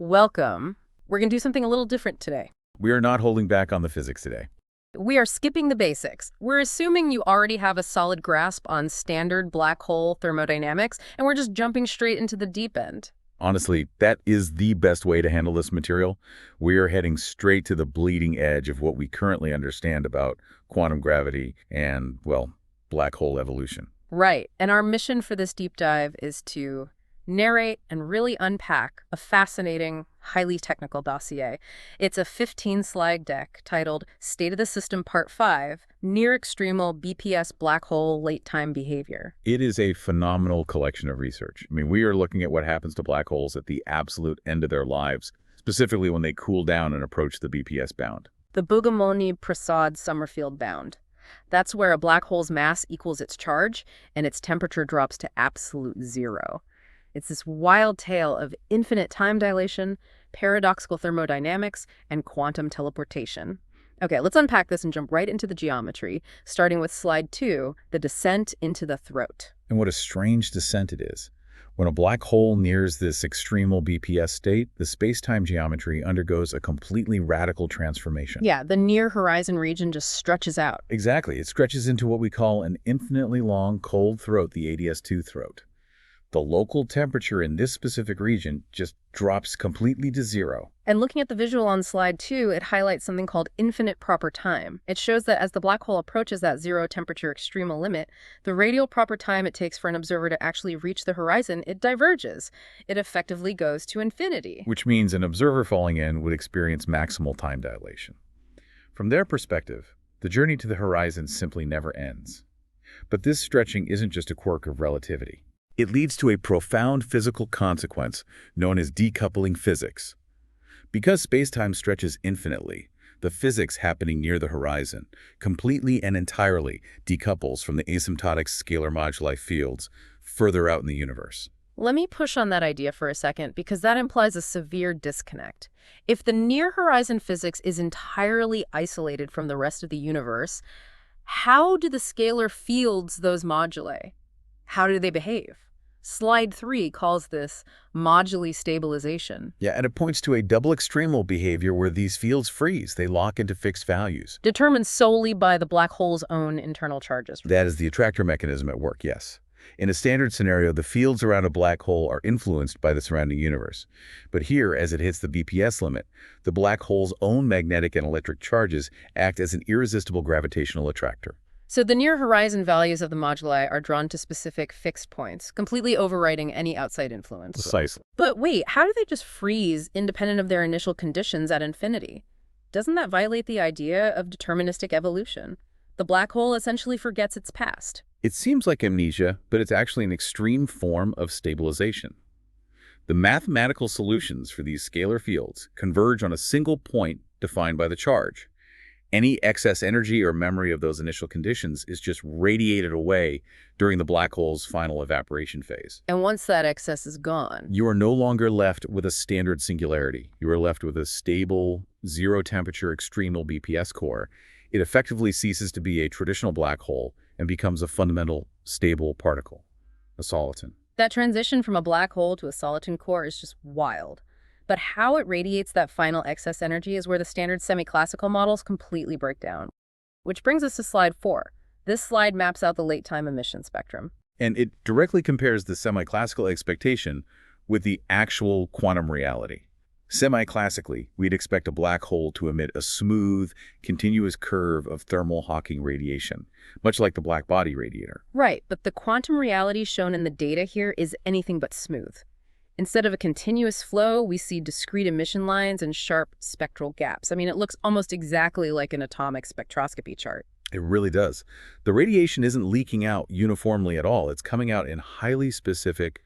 Welcome. We're going to do something a little different today. We are not holding back on the physics today. We are skipping the basics. We're assuming you already have a solid grasp on standard black hole thermodynamics, and we're just jumping straight into the deep end. Honestly, that is the best way to handle this material. We are heading straight to the bleeding edge of what we currently understand about quantum gravity and, well, black hole evolution. Right. And our mission for this deep dive is to narrate and really unpack a fascinating, highly technical dossier. It's a 15-slide deck titled State of the System Part 5, Near-Extremal BPS Black Hole Late-Time Behavior. It is a phenomenal collection of research. I mean, we are looking at what happens to black holes at the absolute end of their lives, specifically when they cool down and approach the BPS bound. The Bugomolny-Prasad-Summerfield bound. That's where a black hole's mass equals its charge, and its temperature drops to absolute zero. It's this wild tale of infinite time dilation, paradoxical thermodynamics, and quantum teleportation. Okay, let's unpack this and jump right into the geometry, starting with slide 2, the descent into the throat. And what a strange descent it is. When a black hole nears this extremal BPS state, the space-time geometry undergoes a completely radical transformation. Yeah, the near-horizon region just stretches out. Exactly. It stretches into what we call an infinitely long cold throat, the ADS-2 throat. The local temperature in this specific region just drops completely to zero. And looking at the visual on slide 2, it highlights something called infinite proper time. It shows that as the black hole approaches that zero temperature extremal limit, the radial proper time it takes for an observer to actually reach the horizon, it diverges. It effectively goes to infinity. Which means an observer falling in would experience maximal time dilation. From their perspective, the journey to the horizon simply never ends. But this stretching isn't just a quirk of relativity. It leads to a profound physical consequence known as decoupling physics. Because spacetime stretches infinitely, the physics happening near the horizon completely and entirely decouples from the asymptotic scalar moduli fields further out in the universe. Let me push on that idea for a second, because that implies a severe disconnect. If the near-horizon physics is entirely isolated from the rest of the universe, how do the scalar fields those moduli? How do they behave? Slide 3 calls this moduli stabilization. Yeah, and it points to a double extremal behavior where these fields freeze. They lock into fixed values. Determined solely by the black hole's own internal charges. That is the attractor mechanism at work, yes. In a standard scenario, the fields around a black hole are influenced by the surrounding universe. But here, as it hits the BPS limit, the black hole's own magnetic and electric charges act as an irresistible gravitational attractor. So the near-horizon values of the moduli are drawn to specific fixed points, completely overriding any outside influence. Precisely. But wait, how do they just freeze independent of their initial conditions at infinity? Doesn't that violate the idea of deterministic evolution? The black hole essentially forgets its past. It seems like amnesia, but it's actually an extreme form of stabilization. The mathematical solutions for these scalar fields converge on a single point defined by the charge. Any excess energy or memory of those initial conditions is just radiated away during the black hole's final evaporation phase. And once that excess is gone, You are no longer left with a standard singularity. You are left with a stable, zero-temperature extremal BPS core. It effectively ceases to be a traditional black hole and becomes a fundamental, stable particle, a soliton. that transition from a black hole to a soliton core is just wild. But how it radiates that final excess energy is where the standard semi-classical models completely break down. Which brings us to slide 4. This slide maps out the late-time emission spectrum. And it directly compares the semi-classical expectation with the actual quantum reality. Semi-classically, we'd expect a black hole to emit a smooth, continuous curve of thermal Hawking radiation, much like the black body radiator. Right, but the quantum reality shown in the data here is anything but smooth. Instead of a continuous flow, we see discrete emission lines and sharp spectral gaps. I mean, it looks almost exactly like an atomic spectroscopy chart. It really does. The radiation isn't leaking out uniformly at all. It's coming out in highly specific,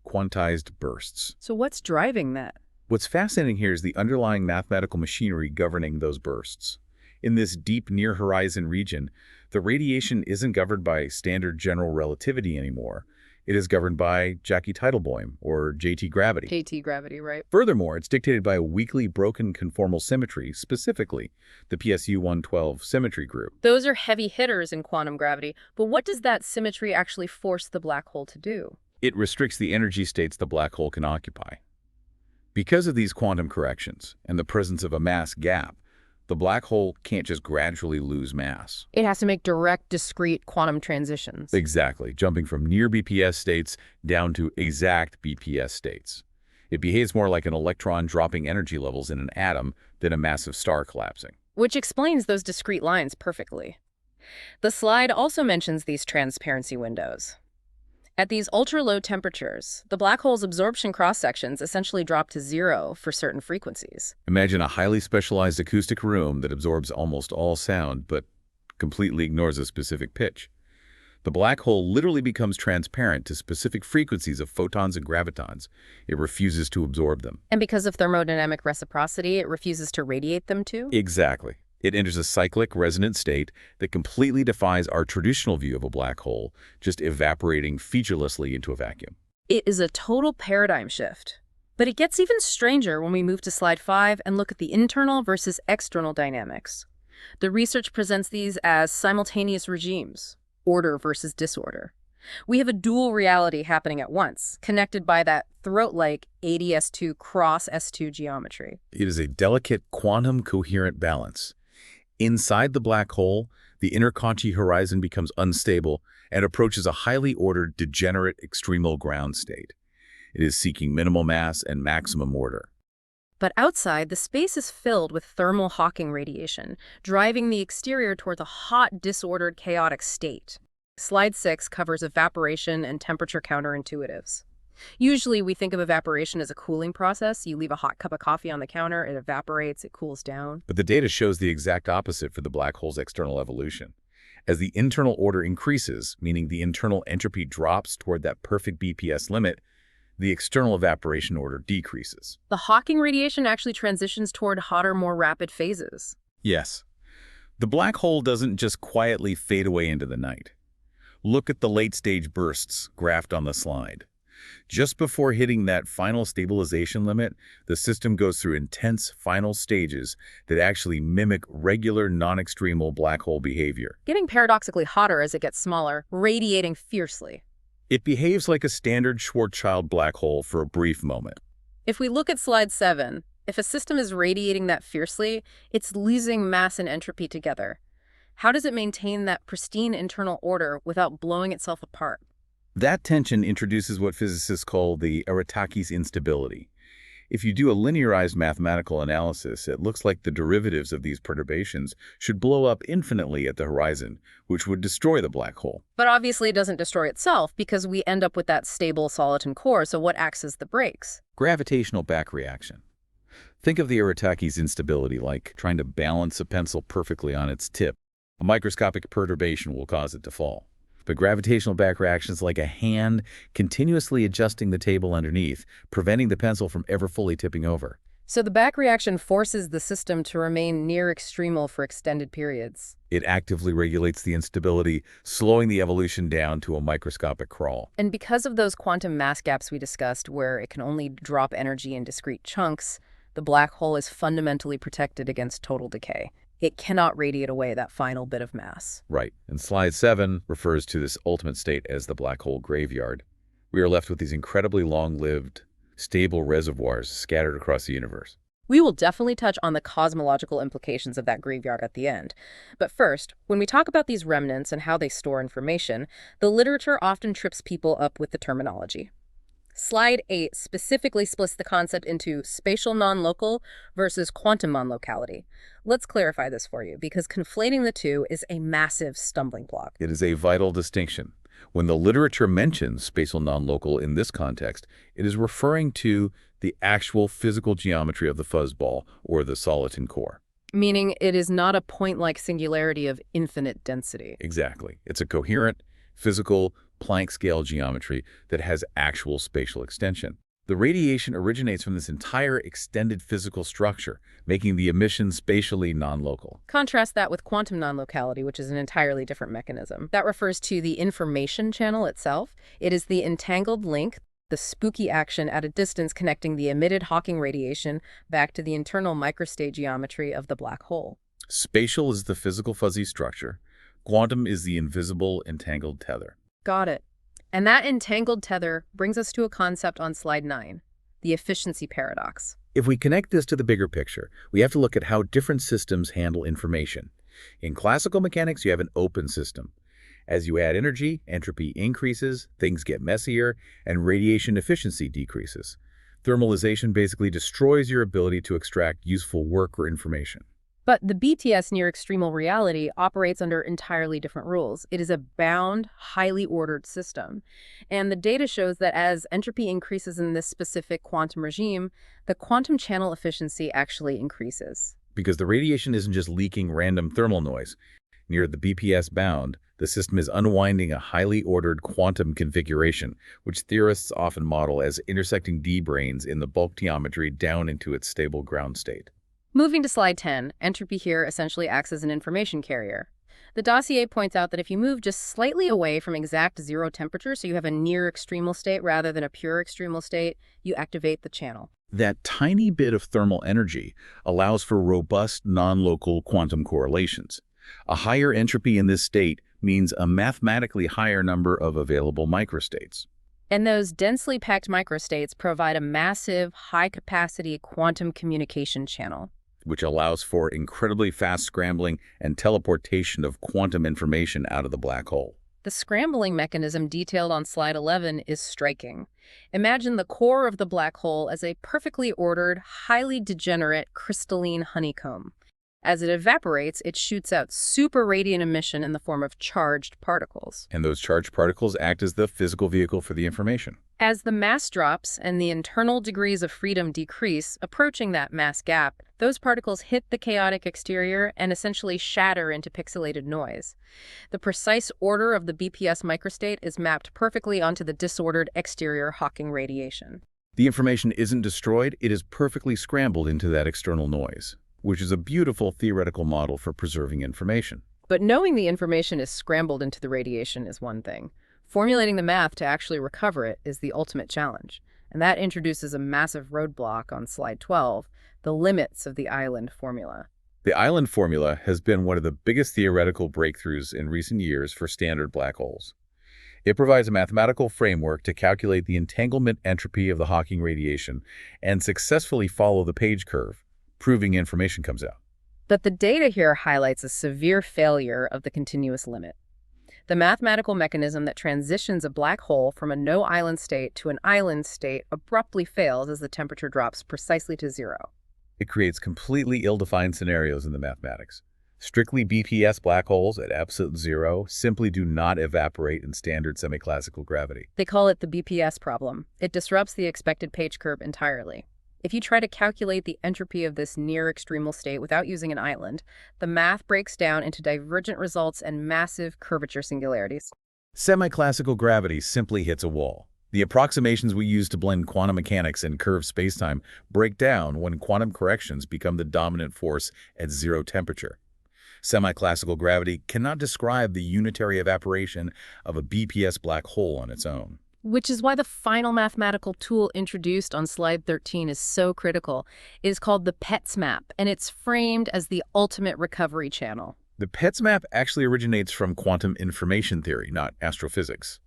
quantized bursts. So what's driving that? What's fascinating here is the underlying mathematical machinery governing those bursts. In this deep near-horizon region, the radiation isn't governed by standard general relativity anymore. It is governed by Jackie Teitelbaum, or JT gravity. JT gravity, right? Furthermore, it's dictated by a weakly broken conformal symmetry, specifically the PSU 112 symmetry group. Those are heavy hitters in quantum gravity, but what does that symmetry actually force the black hole to do? It restricts the energy states the black hole can occupy. Because of these quantum corrections and the presence of a mass gap, the black hole can't just gradually lose mass. It has to make direct, discrete quantum transitions. Exactly, jumping from near BPS states down to exact BPS states. It behaves more like an electron dropping energy levels in an atom than a massive star collapsing. Which explains those discrete lines perfectly. The slide also mentions these transparency windows. At these ultra-low temperatures, the black hole's absorption cross-sections essentially drop to zero for certain frequencies. Imagine a highly specialized acoustic room that absorbs almost all sound but completely ignores a specific pitch. The black hole literally becomes transparent to specific frequencies of photons and gravitons. It refuses to absorb them. And because of thermodynamic reciprocity, it refuses to radiate them too? Exactly. It enters a cyclic resonant state that completely defies our traditional view of a black hole, just evaporating featurelessly into a vacuum. It is a total paradigm shift. But it gets even stranger when we move to slide 5 and look at the internal versus external dynamics. The research presents these as simultaneous regimes, order versus disorder. We have a dual reality happening at once, connected by that throat-like AdS2 cross S2 geometry. It is a delicate quantum coherent balance. Inside the black hole, the inner Cauchy horizon becomes unstable and approaches a highly ordered, degenerate extremal ground state. It is seeking minimal mass and maximum order. But outside, the space is filled with thermal Hawking radiation, driving the exterior towards a hot, disordered, chaotic state. Slide 6 covers evaporation and temperature counterintuitives. Usually, we think of evaporation as a cooling process. You leave a hot cup of coffee on the counter, it evaporates, it cools down. But the data shows the exact opposite for the black hole's external evolution. As the internal order increases, meaning the internal entropy drops toward that perfect BPS limit, the external evaporation order decreases. The Hawking radiation actually transitions toward hotter, more rapid phases. Yes. The black hole doesn't just quietly fade away into the night. Look at the late-stage bursts graphed on the slide. Just before hitting that final stabilization limit, the system goes through intense final stages that actually mimic regular non-extremal black hole behavior. Getting paradoxically hotter as it gets smaller, radiating fiercely. It behaves like a standard Schwarzschild black hole for a brief moment. If we look at slide 7, if a system is radiating that fiercely, it's losing mass and entropy together. How does it maintain that pristine internal order without blowing itself apart? That tension introduces what physicists call the Aritaki's instability. If you do a linearized mathematical analysis, it looks like the derivatives of these perturbations should blow up infinitely at the horizon, which would destroy the black hole. But obviously it doesn't destroy itself because we end up with that stable soliton core, so what acts as the brakes? Gravitational back reaction. Think of the Aritaki's instability like trying to balance a pencil perfectly on its tip. A microscopic perturbation will cause it to fall. But gravitational back reaction is like a hand continuously adjusting the table underneath, preventing the pencil from ever fully tipping over. So the back reaction forces the system to remain near-extremal for extended periods. It actively regulates the instability, slowing the evolution down to a microscopic crawl. And because of those quantum mass gaps we discussed, where it can only drop energy in discrete chunks, the black hole is fundamentally protected against total decay. It cannot radiate away that final bit of mass. Right. And slide 7 refers to this ultimate state as the black hole graveyard. We are left with these incredibly long-lived, stable reservoirs scattered across the universe. We will definitely touch on the cosmological implications of that graveyard at the end. But first, when we talk about these remnants and how they store information, the literature often trips people up with the terminology. Slide 8 specifically splits the concept into spatial non-local versus quantum non-locality. Let's clarify this for you, because conflating the two is a massive stumbling block. It is a vital distinction. When the literature mentions spatial non-local in this context, it is referring to the actual physical geometry of the fuzzball or the soliton core. Meaning it is not a point-like singularity of infinite density. Exactly. It's a coherent, physical, Planck-scale geometry that has actual spatial extension. The radiation originates from this entire extended physical structure, making the emission spatially non-local. Contrast that with quantum non-locality, which is an entirely different mechanism. That refers to the information channel itself. It is the entangled link, the spooky action at a distance connecting the emitted Hawking radiation back to the internal microstate geometry of the black hole. Spatial is the physical fuzzy structure. Quantum is the invisible entangled tether. Got it. And that entangled tether brings us to a concept on slide 9, the efficiency paradox. If we connect this to the bigger picture, we have to look at how different systems handle information. In classical mechanics, you have an open system. As you add energy, entropy increases, things get messier, and radiation efficiency decreases. Thermalization basically destroys your ability to extract useful work or information. But the BTS near-extremal reality operates under entirely different rules. It is a bound, highly ordered system. And the data shows that as entropy increases in this specific quantum regime, the quantum channel efficiency actually increases. Because the radiation isn't just leaking random thermal noise. Near the BPS bound, the system is unwinding a highly ordered quantum configuration, which theorists often model as intersecting d-branes in the bulk geometry down into its stable ground state. Moving to slide 10, entropy here essentially acts as an information carrier. The dossier points out that if you move just slightly away from exact zero temperature, so you have a near-extremal state rather than a pure extremal state, you activate the channel. That tiny bit of thermal energy allows for robust, non-local quantum correlations. A higher entropy in this state means a mathematically higher number of available microstates. And those densely packed microstates provide a massive, high-capacity quantum communication channel, which allows for incredibly fast scrambling and teleportation of quantum information out of the black hole. The scrambling mechanism detailed on slide 11 is striking. Imagine the core of the black hole as a perfectly ordered, highly degenerate crystalline honeycomb. As it evaporates, it shoots out super radiant emission in the form of charged particles. And those charged particles act as the physical vehicle for the information. As the mass drops and the internal degrees of freedom decrease, approaching that mass gap, those particles hit the chaotic exterior and essentially shatter into pixelated noise. The precise order of the BPS microstate is mapped perfectly onto the disordered exterior Hawking radiation. The information isn't destroyed, it is perfectly scrambled into that external noise, which is a beautiful theoretical model for preserving information. But knowing the information is scrambled into the radiation is one thing. Formulating the math to actually recover it is the ultimate challenge. And that introduces a massive roadblock on slide 12, the limits of the island formula. The island formula has been one of the biggest theoretical breakthroughs in recent years for standard black holes. It provides a mathematical framework to calculate the entanglement entropy of the Hawking radiation and successfully follow the Page curve, proving information comes out. But the data here highlights a severe failure of the continuous limit. The mathematical mechanism that transitions a black hole from a no-island state to an island state abruptly fails as the temperature drops precisely to zero. It creates completely ill-defined scenarios in the mathematics. Strictly BPS black holes at absolute zero simply do not evaporate in standard semi-classical gravity. They call it the BPS problem. It disrupts the expected Page curve entirely. If you try to calculate the entropy of this near-extremal state without using an island, the math breaks down into divergent results and massive curvature singularities. Semi-classical gravity simply hits a wall. The approximations we use to blend quantum mechanics and curved spacetime break down when quantum corrections become the dominant force at zero temperature. Semi-classical gravity cannot describe the unitary evaporation of a BPS black hole on its own. Which is why the final mathematical tool introduced on slide 13 is so critical. It is called the Petz map, and it's framed as the ultimate recovery channel. The Petz map actually originates from quantum information theory, not astrophysics.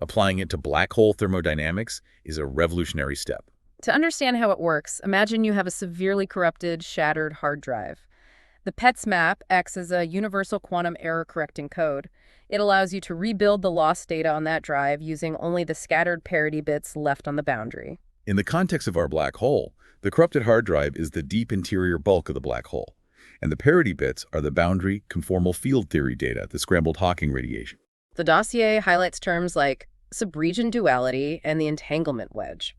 Applying it to black hole thermodynamics is a revolutionary step. To understand how it works, imagine you have a severely corrupted, shattered hard drive. The Petz map acts as a universal quantum error-correcting code. It allows you to rebuild the lost data on that drive using only the scattered parity bits left on the boundary. In the context of our black hole, the corrupted hard drive is the deep interior bulk of the black hole, and the parity bits are the boundary conformal field theory data, the scrambled Hawking radiation. The dossier highlights terms like subregion duality and the entanglement wedge.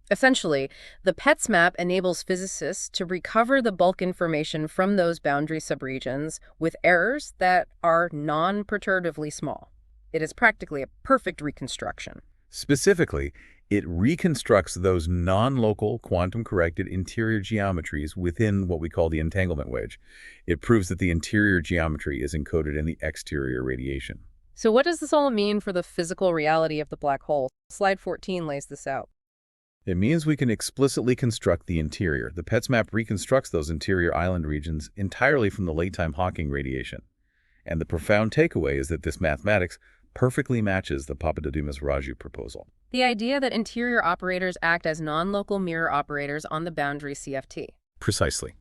Essentially, the Petz map enables physicists to recover the bulk information from those boundary subregions with errors that are non-perturbatively small. It is practically a perfect reconstruction. Specifically, it reconstructs those non-local quantum-corrected interior geometries within what we call the entanglement wedge. It proves that the interior geometry is encoded in the exterior radiation. So what does this all mean for the physical reality of the black hole? Slide 14 lays this out. It means we can explicitly construct the interior. The Petz map reconstructs those interior island regions entirely from the late-time Hawking radiation. And the profound takeaway is that this mathematics perfectly matches the Papadopoulos-Raju proposal. The idea that interior operators act as non-local mirror operators on the boundary CFT. Precisely.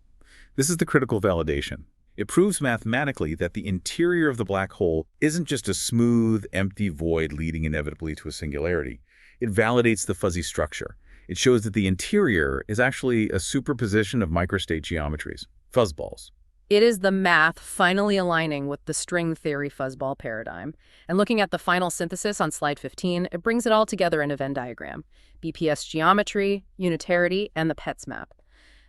This is the critical validation. It proves mathematically that the interior of the black hole isn't just a smooth, empty void leading inevitably to a singularity. It validates the fuzzy structure. It shows that the interior is actually a superposition of microstate geometries, fuzzballs. It is the math finally aligning with the string theory fuzzball paradigm. And looking at the final synthesis on slide 15, it brings it all together in a Venn diagram. BPS geometry, unitarity, and the Petz map.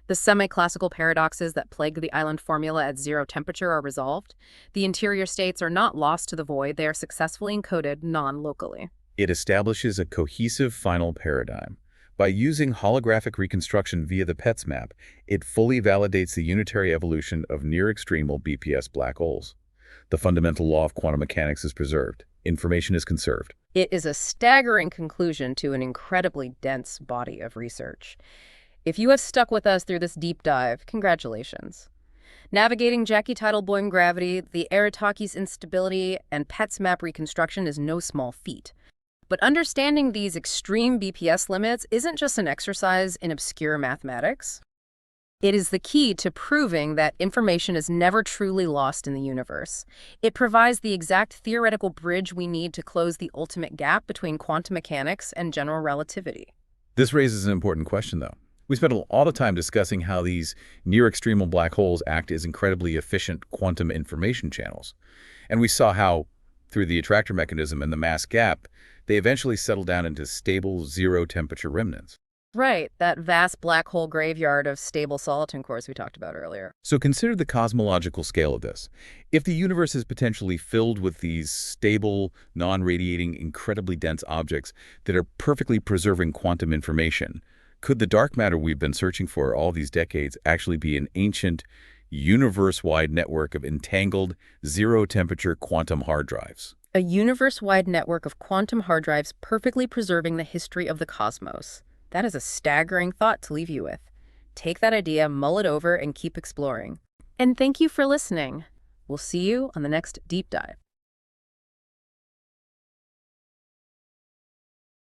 The semi-classical paradoxes that plague the island formula at zero temperature are resolved. The interior states are not lost to the void, they are successfully encoded non-locally. It establishes a cohesive final paradigm. By using holographic reconstruction via the Petz map, it fully validates the unitary evolution of near-extremal BPS black holes. The fundamental law of quantum mechanics is preserved. Information is conserved. It is a staggering conclusion to an incredibly dense body of research. If you have stuck with us through this deep dive, congratulations. Navigating Jackie Teitelbaum gravity, the Aratakis instability, and Petz map reconstruction is no small feat. But understanding these extreme BPS limits isn't just an exercise in obscure mathematics. It is the key to proving that information is never truly lost in the universe. It provides the exact theoretical bridge we need to close the ultimate gap between quantum mechanics and general relativity. This raises an important question, though. We spent all the time discussing how these near-extremal black holes act as incredibly efficient quantum information channels. And we saw how, through the attractor mechanism and the mass gap, they eventually settle down into stable zero-temperature remnants. Right, that vast black hole graveyard of stable soliton cores we talked about earlier. So consider the cosmological scale of this. If the universe is potentially filled with these stable, non-radiating, incredibly dense objects that are perfectly preserving quantum information, could the dark matter we've been searching for all these decades actually be an ancient, universe-wide network of entangled, zero-temperature quantum hard drives? A universe-wide network of quantum hard drives perfectly preserving the history of the cosmos. That is a staggering thought to leave you with. Take that idea, mull it over, and keep exploring. And thank you for listening. We'll see you on the next Deep Dive.